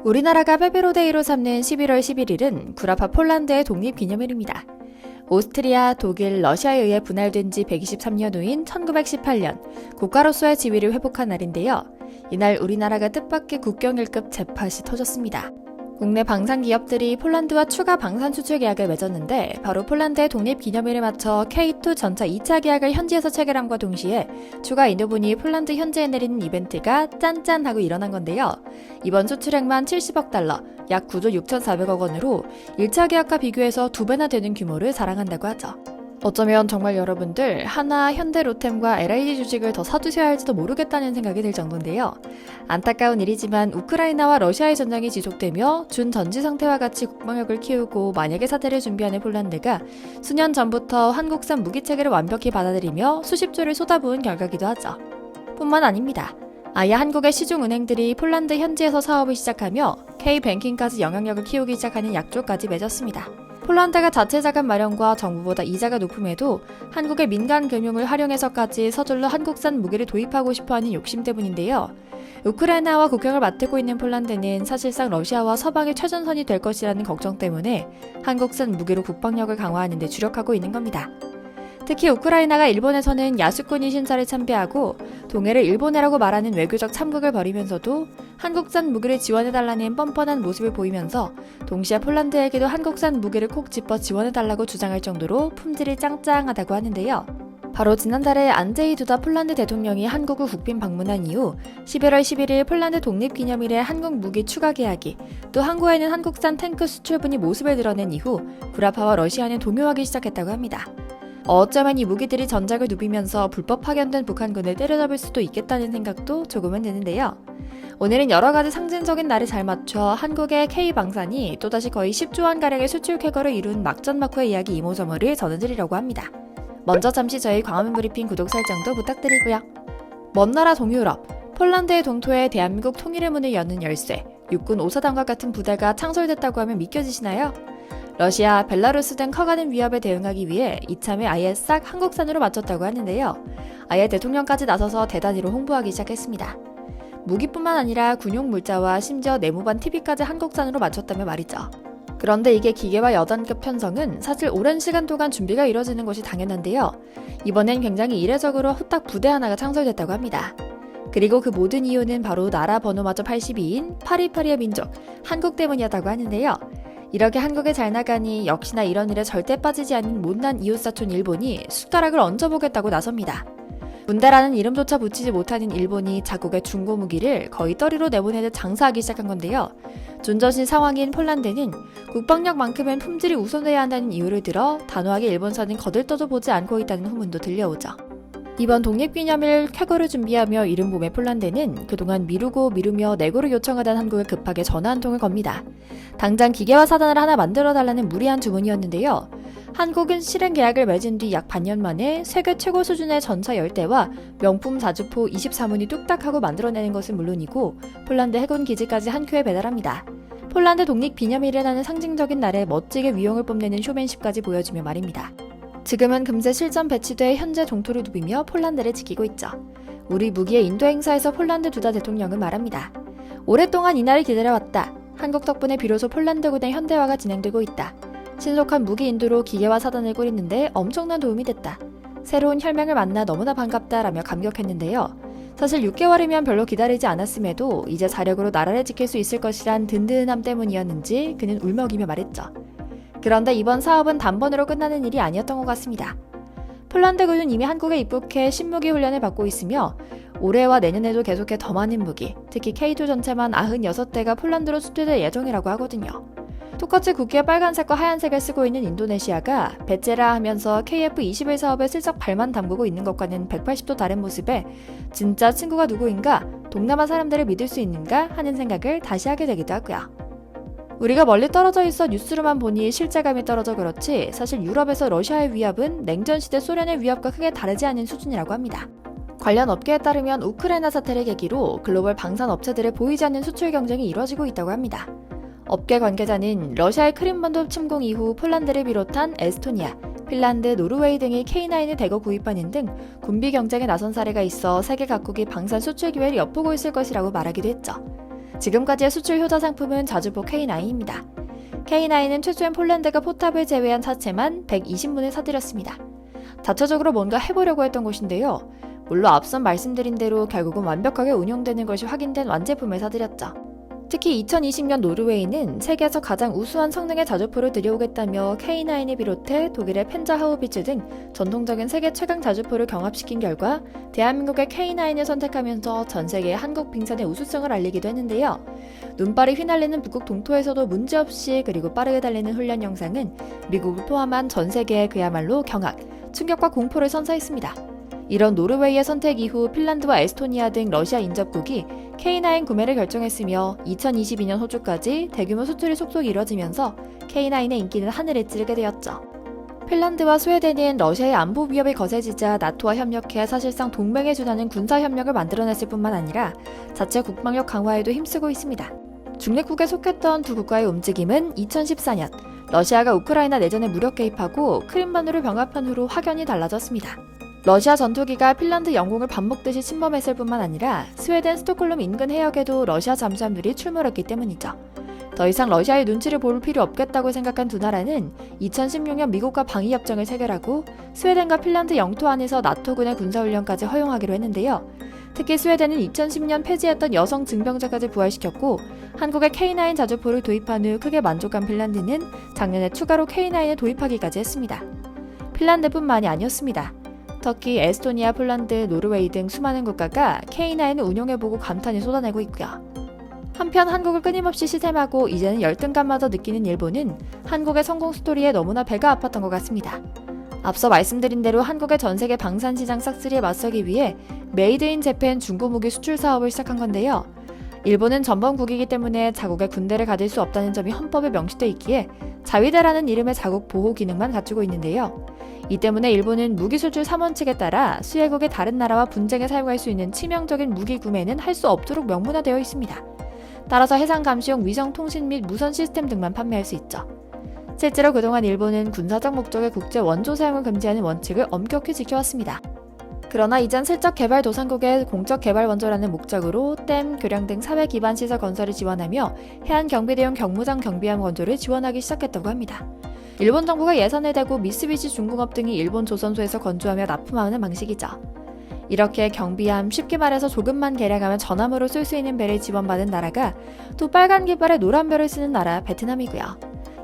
우리나라가 페페로데이로 삼는 11월 11일은 구라파 폴란드의 독립기념일입니다. 오스트리아, 독일, 러시아에 의해 분할된 지 123년 후인 1918년 국가로서의 지위를 회복한 날인데요. 이날 우리나라가 뜻밖의 국경일급 잭팟이 터졌습니다. 국내 방산 기업들이 폴란드와 추가 방산 수출 계약을 맺었는데 바로 폴란드의 독립기념일에 맞춰 K2 전차 2차 계약을 현지에서 체결함과 동시에 추가 인도분이 폴란드 현지에 내리는 이벤트가 짠짠하고 일어난 건데요. 이번 수출액만 70억 달러, 약 9조 6,400억 원으로 1차 계약과 비교해서 2배나 되는 규모를 자랑한다고 하죠. 어쩌면 정말 여러분들 하나, 현대, 로템과 LIG 주식을 더 사두셔야 할지도 모르겠다는 생각이 들 정도인데요. 안타까운 일이지만 우크라이나와 러시아의 전쟁이 지속되며 준전지 상태와 같이 국방력을 키우고 만약의 사태를 준비하는 폴란드가 수년 전부터 한국산 무기 체계를 완벽히 받아들이며 수십조를 쏟아부은 결과기도 하죠. 뿐만 아닙니다. 아예 한국의 시중은행들이 폴란드 현지에서 사업을 시작하며 K뱅킹까지 영향력을 키우기 시작하는 약조까지 맺었습니다. 폴란드가 자체 자금 마련과 정부보다 이자가 높음에도 한국의 민간 금융을 활용해서까지 서둘러 한국산 무기를 도입하고 싶어하는 욕심 때문인데요. 우크라이나와 국경을 맞대고 있는 폴란드는 사실상 러시아와 서방의 최전선이 될 것이라는 걱정 때문에 한국산 무기로 국방력을 강화하는 데 주력하고 있는 겁니다. 특히 우크라이나가 일본에서는 야수쿠니 신사를 참배하고 동해를 일본해라고 말하는 외교적 참극을 벌이면서도 한국산 무기를 지원해달라는 뻔뻔한 모습을 보이면서 동시에 폴란드에게도 한국산 무기를 콕 집어 지원해달라고 주장할 정도로 품질이 짱짱하다고 하는데요. 바로 지난달에 안제이 두다 폴란드 대통령이 한국을 국빈 방문한 이후 11월 11일 폴란드 독립기념일에 한국 무기 추가 계약이 또 항구에는 한국산 탱크 수출분이 모습을 드러낸 이후 구라파와 러시아는 동요하기 시작했다고 합니다. 어쩌면 이 무기들이 전작을 누비면서 불법 파견된 북한군을 때려잡을 수도 있겠다는 생각도 조금은 드는데요. 오늘은 여러가지 상징적인 날에 잘 맞춰 한국의 K방산이 또다시 거의 10조 원가량의 수출 쾌거를 이룬 막전막후의 이야기 이모저모를 전해드리려고 합니다. 먼저 잠시 저희 광화문 브리핑 구독 설정도 부탁드리고요. 먼 나라 동유럽, 폴란드의 동토에 대한민국 통일의 문을 여는 열쇠, 육군 5사단과 같은 부대가 창설됐다고 하면 믿겨지시나요? 러시아, 벨라루스 등 커가는 위협에 대응하기 위해 이참에 아예 싹 한국산으로 맞췄다고 하는데요. 아예 대통령까지 나서서 대단히로 홍보하기 시작했습니다. 무기뿐만 아니라 군용 물자와 심지어 내무반 TV까지 한국산으로 맞췄다며 말이죠. 그런데 이게 기계와 여단급 편성은 사실 오랜 시간 동안 준비가 이뤄지는 것이 당연한데요. 이번엔 굉장히 이례적으로 후딱 부대 하나가 창설됐다고 합니다. 그리고 그 모든 이유는 바로 나라 번호마저 82인 파리파리의 민족, 한국 때문이었다고 하는데요. 이렇게 한국에 잘 나가니 역시나 이런 일에 절대 빠지지 않는 못난 이웃사촌 일본이 숟가락을 얹어보겠다고 나섭니다. 문대라는 이름조차 붙이지 못하는 일본이 자국의 중고 무기를 거의 떨이로 내보내듯 장사하기 시작한 건데요. 준전신 상황인 폴란드는 국방력만큼은 품질이 우선돼야 한다는 이유를 들어 단호하게 일본산은 거들떠도 보지 않고 있다는 후문도 들려오죠. 이번 독립기념일 쾌거를 준비하며 이른 봄에 폴란드는 그동안 미루며 내고를 요청하던 한국에 급하게 전화 한 통을 겁니다. 당장 기계화 사단을 하나 만들어달라는 무리한 주문이었는데요. 한국은 실행 계약을 맺은 뒤 약 반년 만에 세계 최고 수준의 전차 10대와 명품 자주포 24문이 뚝딱하고 만들어내는 것은 물론이고 폴란드 해군 기지까지 한 큐에 배달합니다. 폴란드 독립기념일이라는 상징적인 날에 멋지게 위용을 뽐내는 쇼맨십까지 보여주며 말입니다. 지금은 금세 실전 배치돼 현재 동토를 누비며 폴란드를 지키고 있죠. 우리 무기의 인도 행사에서 폴란드 두다 대통령은 말합니다. 오랫동안 이날을 기다려왔다. 한국 덕분에 비로소 폴란드군의 현대화가 진행되고 있다. 신속한 무기 인도로 기계화 사단을 꾸리는데 엄청난 도움이 됐다. 새로운 혈맹을 만나 너무나 반갑다라며 감격했는데요. 사실 6개월이면 별로 기다리지 않았음에도 이제 자력으로 나라를 지킬 수 있을 것이란 든든함 때문이었는지 그는 울먹이며 말했죠. 그런데 이번 사업은 단번으로 끝나는 일이 아니었던 것 같습니다. 폴란드군은 이미 한국에 입국해 신무기 훈련을 받고 있으며 올해와 내년에도 계속해 더 많은 무기, 특히 K2 전체만 96대가 폴란드로 수출될 예정이라고 하거든요. 똑같이 국기에 빨간색과 하얀색을 쓰고 있는 인도네시아가 배째라 하면서 KF-21 사업에 슬쩍 발만 담그고 있는 것과는 180도 다른 모습에 진짜 친구가 누구인가, 동남아 사람들을 믿을 수 있는가 하는 생각을 다시 하게 되기도 하고요. 우리가 멀리 떨어져 있어 뉴스로만 보니 실제감이 떨어져 그렇지 사실 유럽에서 러시아의 위협은 냉전시대 소련의 위협과 크게 다르지 않은 수준이라고 합니다. 관련 업계에 따르면 우크라이나 사태를 계기로 글로벌 방산 업체들의 보이지 않는 수출 경쟁이 이뤄지고 있다고 합니다. 업계 관계자는 러시아의 크림반도 침공 이후 폴란드를 비롯한 에스토니아, 핀란드, 노르웨이 등이 K9을 대거 구입하는 등 군비 경쟁에 나선 사례가 있어 세계 각국이 방산 수출 기회를 엿보고 있을 것이라고 말하기도 했죠. 지금까지의 수출 효자 상품은 자주포 K9입니다. K9은 최초엔 폴란드가 포탑을 제외한 차체만 120문을 사들였습니다. 자체적으로 뭔가 해보려고 했던 것인데요. 물론 앞선 말씀드린 대로 결국은 완벽하게 운용되는 것이 확인된 완제품을 사들였죠. 특히 2020년 노르웨이는 세계에서 가장 우수한 성능의 자주포를 들여오겠다며 K9을 비롯해 독일의 펜자 하우비츠 등 전통적인 세계 최강 자주포를 경합시킨 결과 대한민국의 K9을 선택하면서 전 세계의 한국 빙산의 우수성을 알리기도 했는데요. 눈발이 휘날리는 북극 동토에서도 문제없이 그리고 빠르게 달리는 훈련 영상은 미국을 포함한 전 세계에 그야말로 경악, 충격과 공포를 선사했습니다. 이런 노르웨이의 선택 이후 핀란드와 에스토니아 등 러시아 인접국이 K9 구매를 결정했으며 2022년 호주까지 대규모 수출이 속속 이뤄지면서 K9의 인기는 하늘에 찌르게 되었죠. 핀란드와 스웨덴은 러시아의 안보 위협이 거세지자 나토와 협력해 사실상 동맹에 준하는 군사협력을 만들어냈을 뿐만 아니라 자체 국방력 강화에도 힘쓰고 있습니다. 중립국에 속했던 두 국가의 움직임은 2014년 러시아가 우크라이나 내전에 무력 개입하고 크림반도를 병합한 후로 확연히 달라졌습니다. 러시아 전투기가 핀란드 영공을 밥 먹듯이 침범했을 뿐만 아니라 스웨덴 스톡홀름 인근 해역에도 러시아 잠수함들이 출몰했기 때문이죠. 더 이상 러시아의 눈치를 볼 필요 없겠다고 생각한 두 나라는 2016년 미국과 방위협정을 체결하고 스웨덴과 핀란드 영토 안에서 나토군의 군사훈련까지 허용하기로 했는데요. 특히 스웨덴은 2010년 폐지했던 여성 증병제까지 부활시켰고 한국에 K9 자주포를 도입한 후 크게 만족한 핀란드는 작년에 추가로 K9을 도입하기까지 했습니다. 핀란드뿐만이 아니었습니다. 터키, 에스토니아, 폴란드, 노르웨이 등 수많은 국가가 K9을 운용해보고 감탄을 쏟아내고 있고요. 한편 한국을 끊임없이 시샘하고 이제는 열등감마저 느끼는 일본은 한국의 성공 스토리에 너무나 배가 아팠던 것 같습니다. 앞서 말씀드린 대로 한국의 전세계 방산시장 싹쓸이에 맞서기 위해 메이드 인 재팬 중고무기 수출 사업을 시작한 건데요. 일본은 전범국이기 때문에 자국의 군대를 가질 수 없다는 점이 헌법에 명시돼 있기에 자위대라는 이름의 자국 보호 기능만 갖추고 있는데요. 이 때문에 일본은 무기수출 3원칙에 따라 수혜국의 다른 나라와 분쟁에 사용할 수 있는 치명적인 무기 구매는 할 수 없도록 명문화되어 있습니다. 따라서 해상 감시용 위성 통신 및 무선 시스템 등만 판매할 수 있죠. 실제로 그동안 일본은 군사적 목적의 국제 원조 사용을 금지하는 원칙을 엄격히 지켜왔습니다. 그러나 이젠 슬쩍 개발도상국의 공적 개발 원조라는 목적으로 댐, 교량 등 사회 기반 시설 건설을 지원하며 해안경비대용 경무장 경비함 건조를 지원하기 시작했다고 합니다. 일본 정부가 예산을 대고 미쓰비시 중공업 등이 일본 조선소에서 건조하며 납품하는 방식이죠. 이렇게 경비함, 쉽게 말해서 조금만 개량하면 전함으로 쓸 수 있는 배를 지원받은 나라가 또 빨간 깃발에 노란 별을 쓰는 나라 베트남이고요.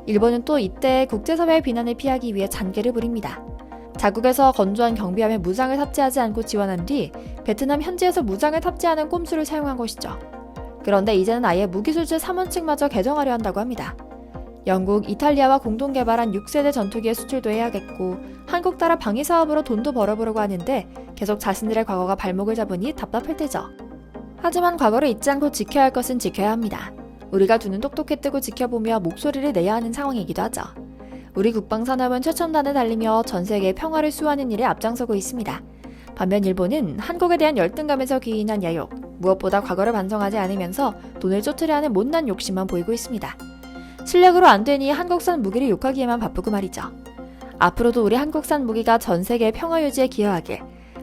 일본은 또 이때 국제사회의 비난을 피하기 위해 잔꾀를 부립니다. 자국에서 건조한 경비함에 무장을 탑재하지 않고 지원한 뒤 베트남 현지에서 무장을 탑재하는 꼼수를 사용한 것이죠. 그런데 이제는 아예 무기수출 3원칙마저 개정하려 한다고 합니다. 영국, 이탈리아와 공동 개발한 6세대 전투기의 수출도 해야겠고 한국 따라 방위 사업으로 돈도 벌어보려고 하는데 계속 자신들의 과거가 발목을 잡으니 답답할 테죠. 하지만 과거를 잊지 않고 지켜야 할 것은 지켜야 합니다. 우리가 두 눈 똑똑히 뜨고 지켜보며 목소리를 내야 하는 상황이기도 하죠. 우리 국방산업은 최첨단을 달리며 전 세계의 평화를 수호하는 일에 앞장서고 있습니다. 반면 일본은 한국에 대한 열등감에서 기인한 야욕, 무엇보다 과거를 반성하지 않으면서 돈을 쫓으려 하는 못난 욕심만 보이고 있습니다. 실력으로 안 되니 한국산 무기를 욕하기에만 바쁘고 말이죠. 앞으로도 우리 한국산 무기가 전 세계의 평화 유지에 기여하길,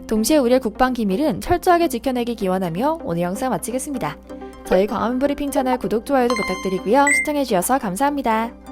동시에 우리의 국방 기밀은 철저하게 지켜내기 기원하며 오늘 영상 마치겠습니다. 저희 광화문 브리핑 채널 구독, 좋아요도 부탁드리고요. 시청해주셔서 감사합니다.